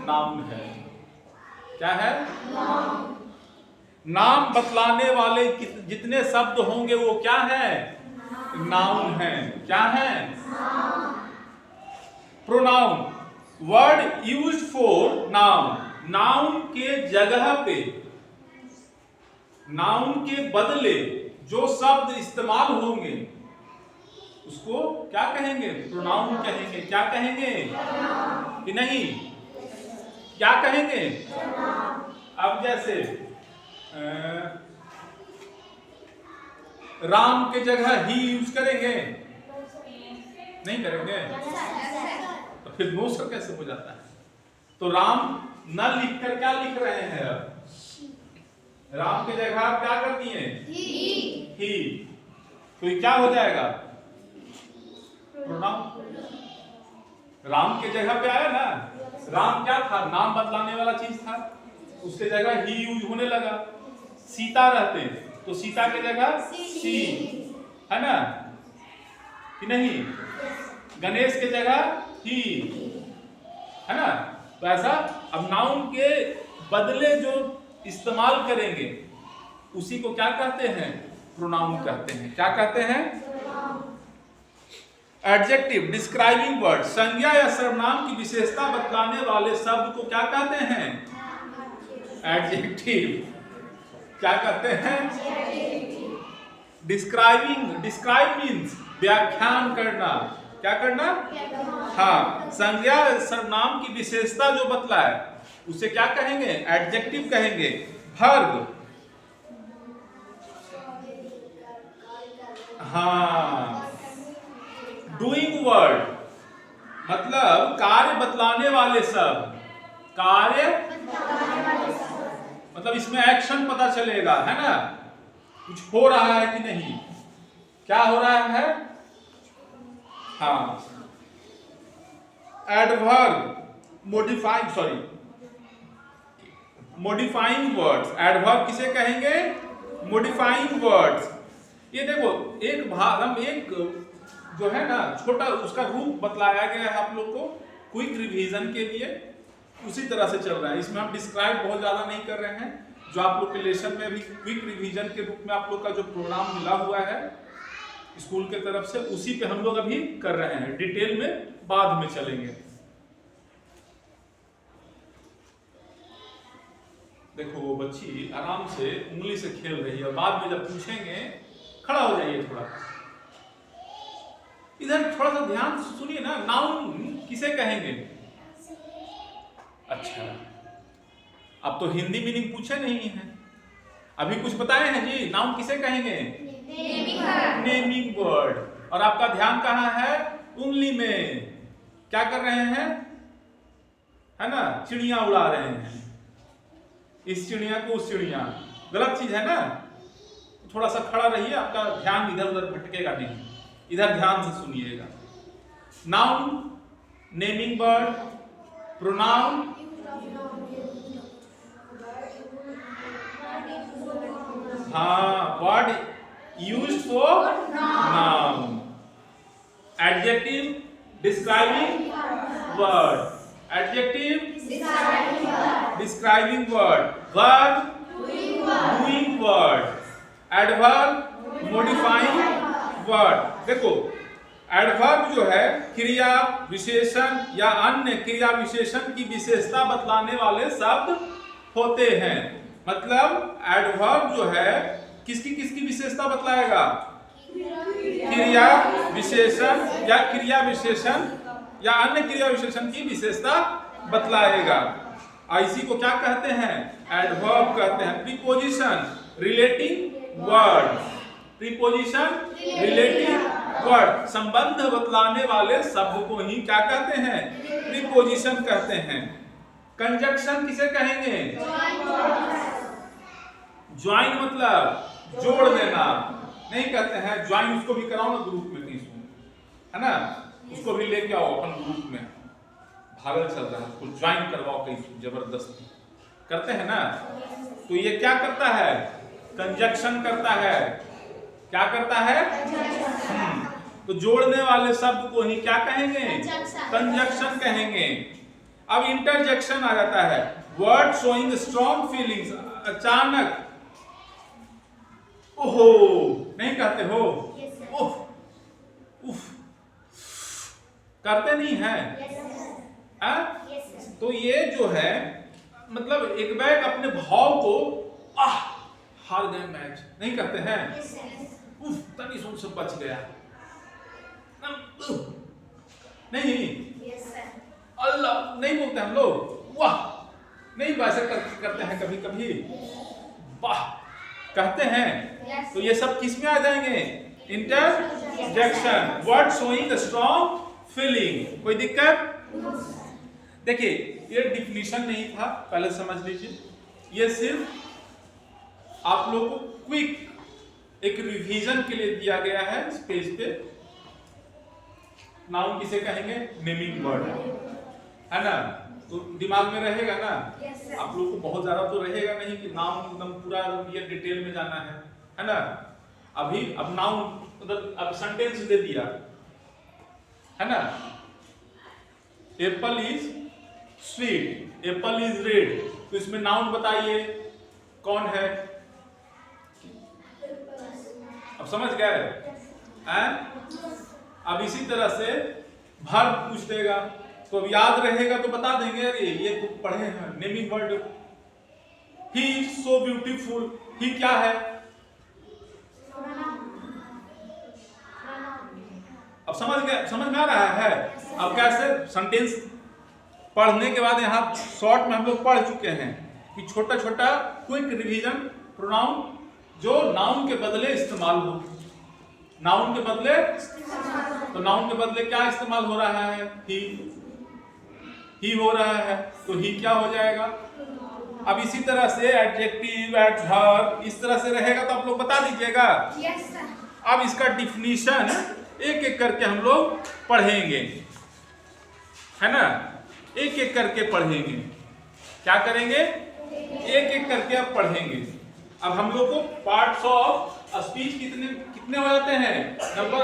नाम है। क्या है? नाम बतलाने वाले जितने शब्द होंगे वो क्या है? नाउन है। क्या है? Pronoun, word used for noun. Noun के जगह पे, नाउन के बदले जो शब्द इस्तेमाल होंगे उसको क्या कहेंगे? प्रोनाउन कहेंगे। क्या कहेंगे? कि नहीं? क्या कहेंगे? अब जैसे राम के जगह ही यूज करेंगे? नहीं करेंगे। तो फिर नोस का कैसे हो जाता है? तो राम न लिखकर क्या लिख रहे हैं? अब राम के जगह आप क्या कर दिए? ही। तो ये क्या हो जाएगा? प्रोनाउन। राम के जगह पे आया ना। राम क्या था? नाम बतलाने वाला चीज था, उसके जगह ही यूज होने लगा। सीता रहते तो सीता के जगह सी, है ना कि नहीं? गणेश के जगह ही, है ना। तो ऐसा अब नाउन के बदले जो इस्तेमाल करेंगे उसी को क्या कहते हैं? प्रोनाउन कहते हैं। क्या कहते हैं? एडजेक्टिव, डिस्क्राइबिंग वर्ड, संज्ञा या सर्वनाम की विशेषता बतलाने वाले शब्द को क्या कहते हैं? एडजेक्टिव। क्या कहते हैं? डिस्क्राइबिंग, डिस्क्राइब मीन्स व्याख्यान करना, क्या करना? हाँ, संज्ञा सर्वनाम की विशेषता जो बतलाए उसे क्या कहेंगे? एडजेक्टिव कहेंगे। वर्ब, हाँ, डूइंग वर्ड मतलब कार्य बतलाने वाले शब्द, कार्य मतलब इसमें एक्शन पता चलेगा, है ना, कुछ हो रहा है कि नहीं, क्या हो रहा है? हाँ, एडवर्ब मॉडिफाइंग वर्ड्स। एडवर्ब किसे कहेंगे? Modifying words. ये देखो एक भाग हम एक जो है ना छोटा उसका रूप बतलाया गया है आप लोग को क्विक रिवीजन के लिए, उसी तरह से चल रहा है। इसमें हम डिस्क्राइब बहुत ज्यादा नहीं कर रहे हैं, जो आप लोग के लेसन में भी क्विक रिवीजन के रूप में आप लोग का जो प्रोग्राम मिला हुआ है स्कूल के तरफ से, उसी पे हम लोग अभी कर रहे हैं। डिटेल में बाद में चलेंगे। देखो वो बच्ची आराम से उंगली से खेल रही है, बाद में जब पूछेंगे खड़ा हो जाइए थोड़ा, इधर थोड़ा सा ध्यान सुनिए ना। नाउन किसे कहेंगे? अच्छा, अब तो हिंदी मीनिंग पूछे नहीं है, अभी कुछ बताए हैं जी। नाउन किसे कहेंगे? Naming word. और आपका ध्यान कहाँ है? उंगली में। क्या कर रहे हैं? है ना, चिड़िया उड़ा रहे हैं, इस चिड़िया को उस चिड़िया, गलत चीज है ना। थोड़ा सा खड़ा रहिए, आपका ध्यान इधर उधर भटकेगा नहीं, इधर ध्यान से सुनिएगा। नाउन, नेमिंग वर्ड, प्रोनाउन, हाँ, word used for noun, adjective describing word, adjective describing word, verb doing word, adverb modifying word. देखो एडवर्ब जो है क्रिया विशेषण या अन्य क्रिया विशेषण की विशेषता बतलाने वाले शब्द होते हैं। मतलब एडवर्ब जो है किसकी विशेषता बतलाएगा? क्रिया विशेषण या अन्य क्रिया विशेषण की विशेषता बतलाएगा। इसी को क्या कहते हैं? एडवर्ब कहते हैं। Preposition relating word, preposition relating word, संबंध बतलाने वाले शब्द को ही क्या कहते हैं? प्रीपोजिशन कहते हैं। कंजक्शन किसे कहेंगे? ज्वाइन मतलब जोड़ देना, नहीं कहते हैं ज्वाइन, उसको भी कराओ ना ग्रुप में कहीं, है ना, उसको भी लेके आओ अपन ग्रुप में, भागल चल रहा है, उसको ज्वाइन करवाओ कहीं जबरदस्ती, करते हैं ना। तो ये क्या करता है? कंजक्शन करता है। क्या करता है? तो जोड़ने वाले शब्द को ही क्या कहेंगे? कंजक्शन कहेंगे। अब इंटरजेक्शन आ जाता है। वर्ड शोइंग स्ट्रॉन्ग फीलिंग्स, अचानक ओहो नहीं कहते हो, उफ उफ करते नहीं है? तो ये जो है मतलब एक बैग अपने भाव को हार गए मैच नहीं कहते हैं, उफ तनी सुन से बच गया नहीं, अल्लाह नहीं बोलते हम लोग, वाह नहीं, वैसे करते हैं कभी कभी, वाह कहते हैं। तो ये सब किस में आ जाएंगे? Interjection, word showing strong feeling. कोई दिक्कत? देखिए ये डिफिनीशन नहीं था, पहले समझ लीजिए, ये सिर्फ आप लोग को क्विक एक रिवीजन के लिए दिया गया है इस पेज पे। नाउन किसे कहेंगे? नेमिंग वर्ड, है ना, तो दिमाग में रहेगा ना। आप लोग को बहुत ज्यादा तो रहेगा नहीं कि नाउन एकदम पूरा ये डिटेल में जाना है ना। अभी अब नाउन अब सेंटेंस दे दिया है ना, Apple is sweet, Apple is red, तो इसमें नाउन बताइए कौन है? अब समझ गए? अब इसी तरह से वर्ब पूछ देगा, तो अब याद रहेगा तो बता देंगे, अरे ये तो पढ़े हैं naming word. He is so beautiful, he क्या है? अब अब समझ में आ रहा है? अब कैसे सेंटेंस पढ़ने के बाद यहाँ शॉर्ट में हम लोग पढ़ चुके हैं कि छोटा छोटा क्विक रिवीजन प्रोनाउन जो नाउन के बदले इस्तेमाल हो। नाउन के बदले, तो नाउन के बदले क्या इस्तेमाल हो रहा है? ही हो रहा है, तो ही क्या हो जाएगा? अब इसी तरह से एडजेक्टिव, एडवर्ब इस तरह से रहेगा तो आप लोग बता दीजिएगा। Yes sir. अब इसका डिफिनीशन एक एक करके हम लोग पढ़ेंगे, है ना? एक एक करके पढ़ेंगे। क्या करेंगे? एक एक करके अब पढ़ेंगे। अब हम लोग को पार्ट्स ऑफ स्पीच कितने हो जाते हैं? नंबर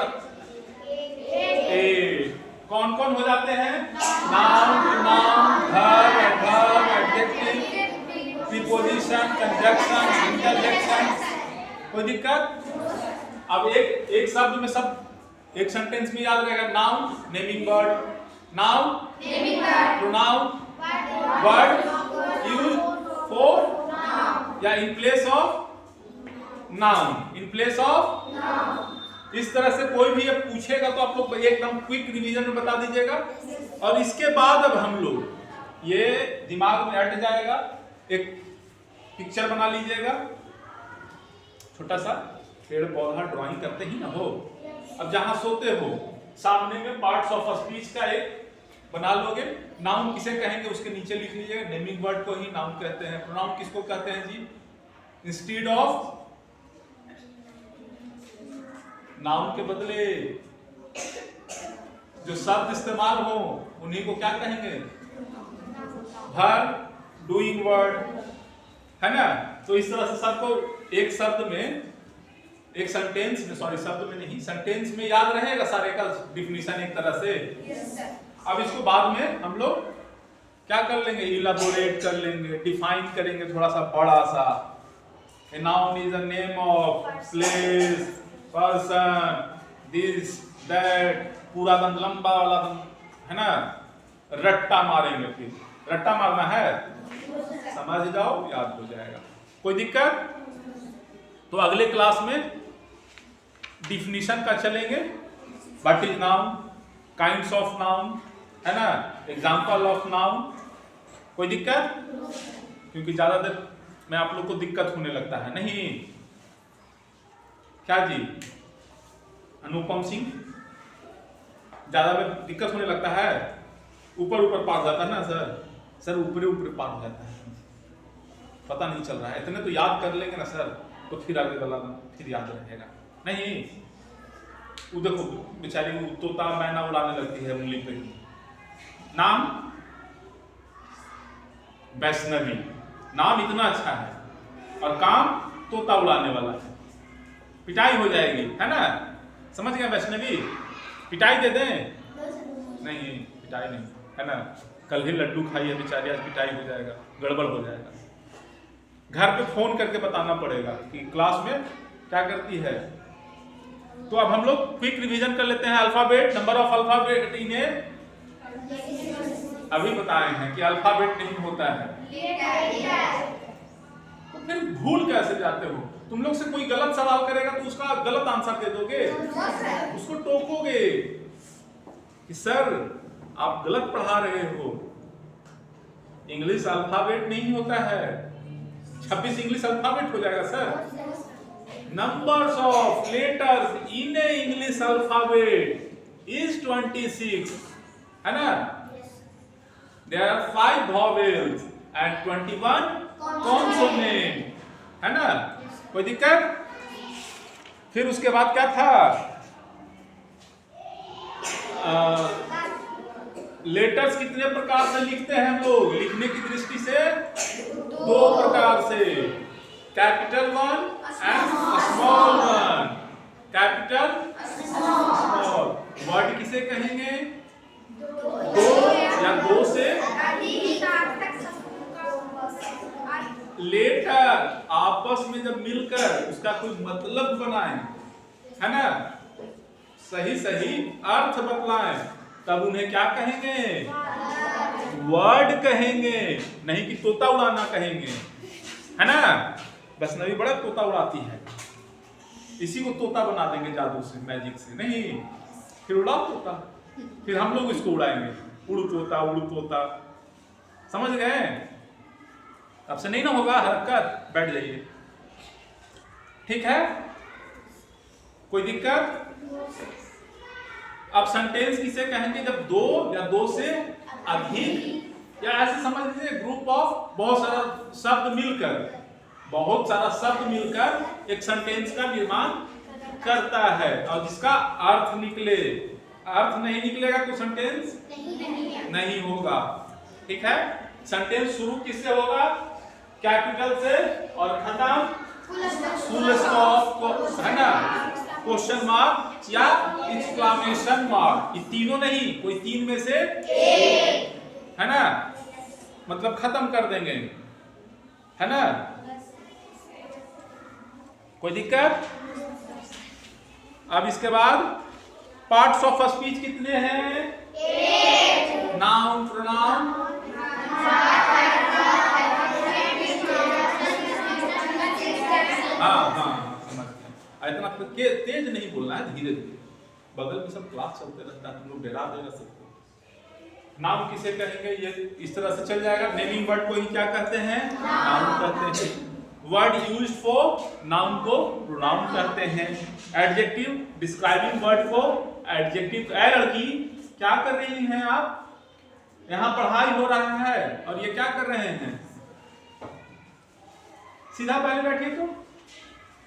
8। कौन कौन हो जाते हैं? Noun, pronoun, verb, adverb, adjective, preposition, conjunction, interjection. कोई दिक्कत? अब एक शब्द में सब एक सेंटेंस में याद रहेगा। Noun naming word, noun pronoun word use for या in place of noun, in place of. इस तरह से कोई भी अब पूछेगा तो आप लोग एकदम क्विक रिवीजन में बता दीजिएगा। और इसके बाद अब हम लोग ये दिमाग में हट जाएगा। एक पिक्चर बना लीजिएगा, छोटा सा पेड़ पौधा ड्राइंग करते ही ना हो। अब जहां सोते हो सामने में पार्ट्स ऑफ स्पीच का एक बना लोगे। नाउन किसे कहेंगे उसके नीचे लिख लीजिएगा। नेमिंग वर्ड को ही नाउन कहते हैं। प्रोनाउन किसको कहते हैं जी? इंस्टीड ऑफ नाउन के बदले जो शब्द इस्तेमाल हो उन्हीं को क्या कहेंगे? वर्ब, डूइंग वर्ड, है ना? तो इस तरह से सबको एक शब्द में, एक सेंटेंस में, सॉरी शब्द में नहीं, सेंटेंस में याद रहेगा सारे का डिफिनीशन एक तरह से। Yes sir. अब इसको बाद में हम लोग क्या कर लेंगे? इलाबोरेट कर लेंगे, डिफाइन करेंगे थोड़ा सा बड़ा सा। A noun is a name of place, person, this, that, पूरा दम लंबा वाला दम, है ना? रट्टा मारेंगे, फिर रट्टा मारना है, समझ जाओ, याद हो जाएगा। कोई दिक्कत? तो अगले क्लास में डिफिनीशन का चलेंगे। What is noun, kinds of noun, है ना? Example of noun. कोई दिक्कत? क्योंकि ज्यादा देर में आप लोग को दिक्कत होने लगता है नहीं? क्या जी अनुपम सिंह, ज्यादा में दिक्कत होने लगता है? ऊपर ऊपर पार जाता है ना सर ऊपर ऊपर पार हो जाता है, पता नहीं चल रहा है। इतने तो याद कर लेंगे ना सर, तो फिर आगे वाला फिर याद रहेगा नहीं। वो देखो बेचारी को तोता मैना उड़ाने लगती है उंगली पे। नाम वैष्णवी, नाम इतना अच्छा है और काम तोता उड़ाने वाला है। पिटाई हो जाएगी, है ना? समझ गया? वैष्णवी पिटाई दे दें? नहीं पिटाई नहीं, है ना? कल ही लड्डू खाई है बेचारी, आज पिटाई हो जाएगा, गड़बड़ हो जाएगा। घर पे फोन करके बताना पड़ेगा कि क्लास में क्या करती है। तो अब हम लोग क्विक रिवीजन कर लेते हैं। अल्फाबेट, नंबर ऑफ अल्फाबेट इन्हें अभी बताए हैं कि अल्फाबेट नहीं होता है। तो फिर भूल कैसे जाते हो? तुम लोग से कोई गलत सवाल करेगा तो उसका गलत आंसर दे दोगे, उसको टोकोगे कि सर आप गलत पढ़ा रहे हो, इंग्लिश अल्फाबेट नहीं होता है। 26 इंग्लिश अल्फाबेट हो जाएगा sir. Numbers of letters in A English alphabet is 26, है ना? There are 5 vowels and 21 consonant, है ना? कोई दिक्कत? फिर उसके बाद क्या था? लेटर्स कितने प्रकार से लिखते हैं हम लोग? लिखने की दृष्टि से 2 प्रकार से, capital 1 and small 1। Capital small. Word किसे कहेंगे? 2 या 2 से लेटर आपस में जब मिलकर उसका कोई मतलब बनाएं, है ना? सही सही अर्थ बतलाएं, तब उन्हें क्या कहेंगे? वर्ड कहेंगे, नहीं कि तोता उड़ाना कहेंगे, है ना? वैष्णवी बड़ा तोता उड़ाती है, इसी को तोता बना देंगे जादू से, मैजिक से। नहीं, फिर उड़ाओ तोता, फिर हम लोग इसको उड़ाएंगे, उड़ तोता उड़ तोता। समझ गए? अब से नहीं ना होगा हरकत, बैठ जाइए। ठीक है, कोई दिक्कत? अब सेंटेंस किसे कहेंगे? जब दो या दो से अधिक, या ऐसे समझ लीजिए ग्रुप ऑफ बहुत सारा शब्द मिलकर, बहुत सारा शब्द मिलकर एक सेंटेंस का निर्माण करता है, और जिसका अर्थ निकले। अर्थ नहीं निकलेगा तो सेंटेंस नहीं होगा। ठीक है, सेंटेंस शुरू किससे होगा? कैपिटल से, और खत्म फुल स्टॉप, है ना, क्वेश्चन मार्क या एक्सक्लेमेशन मार्क, ये तीनों नहीं, कोई तीन में से है ना, मतलब खत्म कर देंगे, है ना। कोई दिक्कत? अब इसके बाद पार्ट्स ऑफ स्पीच कितने हैं? नाउन, प्रोनाउन, हाँ हाँ समझ गया। इतना तेज नहीं बोलना है, धीरे धीरे, बगल में सब क्लास चलते रहता है, तुम लोग डरा दे रहे सबको। नाउन किसे कहेंगे? ये इस तरह से चल जाएगा। नेमिंग वर्ड को ही क्या कहते हैं? नाउन कहते हैं। वर्ड यूज्ड फॉर नाउन को प्रोनाउन कहते हैं। एडजेक्टिव डिस्क्राइबिंग वर्ड को एडजेक्टिव। ऐ लड़की, क्या कर रही हैं आप? यहाँ पढ़ाई हो रहा है और ये क्या कर रहे हैं? सीधा पहले बैठिए। तो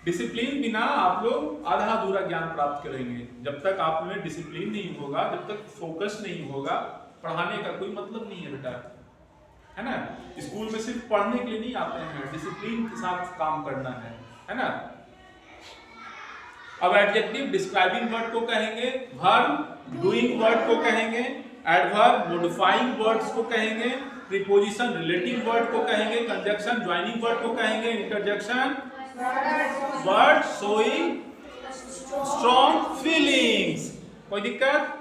डिसिप्लिन बिना आप लोग आधा अधूरा ज्ञान प्राप्त करेंगे। जब तक आप में डिसिप्लिन नहीं होगा, जब तक फोकस नहीं होगा, पढ़ाने का कोई मतलब नहीं है बेटा, है ना। स्कूल में सिर्फ पढ़ने के लिए नहीं आते हैं, डिसिप्लिन के साथ काम करना है ना। अब एडजेक्टिव डिस्क्राइबिंग वर्ड को कहेंगे, वर्ब डूइंग वर्ड को कहेंगे, एडवर्ब मॉडिफाइंग वर्ड्स को कहेंगे, प्रीपोजिशन रिलेटिव वर्ड को कहेंगे, कंजक्शन ज्वाइनिंग वर्ड को कहेंगे, interjection word showing strong feelings. कोई दिक्कत?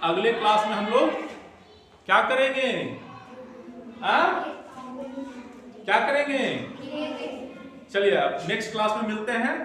अगले क्लास में हम लोग क्या करेंगे? क्या करेंगे? चलिए अब नेक्स्ट क्लास में मिलते हैं।